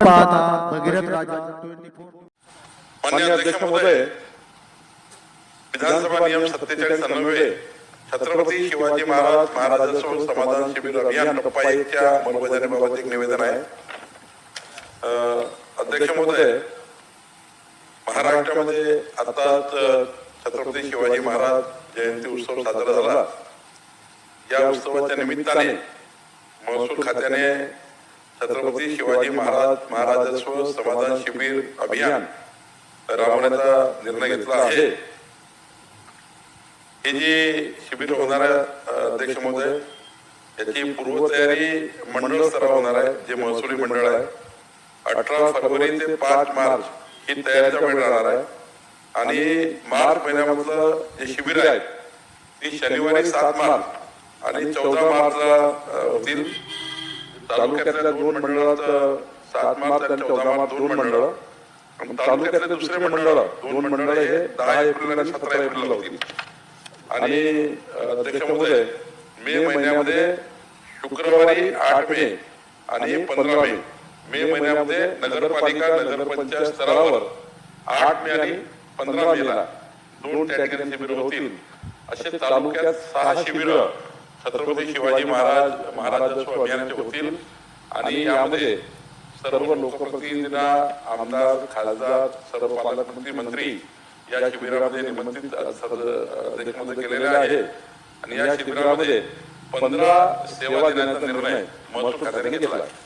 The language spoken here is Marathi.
पाहता भगीरथ राजा 24। माननीय अध्यक्ष महोदय, विधानसभा नियम 4790 छत्रपती शिवाजी महाराज महाराजस्व समाधान शिबिर अभियान टप्पा 1 च्या अंमलबजावणीबाबत एक निवेदन आहे। अध्यक्ष महोदय, महाराष्ट्रामध्ये आताच छत्रपती शिवाजी महाराज जयंती उत्सव साजरा झाला। या उत्सवाच्या निमित्ताने महसूल खात्याने छत्रपती शिवाजी महाराज महाराजस्व समाधान शिबिर अभियान राबवण्याचा निर्णय घेतला आहे। हे जे शिबिर होणार आहे अध्यक्ष महोदय, याची पूर्वतयारी मंडळ स्तरावर होणार आहे, जे महसुली मंडळ आहे। 18 फरवरी ते 5 मार्च ही तयारीचा वेळ राहणार आहे आणि मार्च महिन्यामधलं जे शिबिर आहे ती शनिवारी 7 मार्च आणि 14 मार्चला होतील। तालुक्यातल्या 2 मंडळात 7 मार्च आणि 14 मार्च 2 मंडळ, तालुक्यातले दुसरे मंडळ 2 मंडळ हे 10 एप्रिल आणि 17 एप्रिलला होतील। आणि अध्यक्ष महोदय, मे महिन्यामध्ये शुक्रवारी 8 मे आणि 15 मे महिन्यामध्ये नगरपालिका नगरपंचायत स्तरावर 8 मे आणि 15 मेला 2 टॅगिंग शिबिर होतील। असे तालुक्यात 6 शिबिर छत्रपती शिवाजी महाराज महाराजस्व अभियानाचे होतील आणि यामध्ये सर्व लोकप्रतिनिधींना, आमदार, खासदार, सर्व पालकमंत्री, मंत्री या शिबिरामध्ये निमंत्रित केलेले आहे आणि या शिबिरामध्ये 15 सेवा देण्याचा निर्णय महसूल खात्याने घेतला आहे।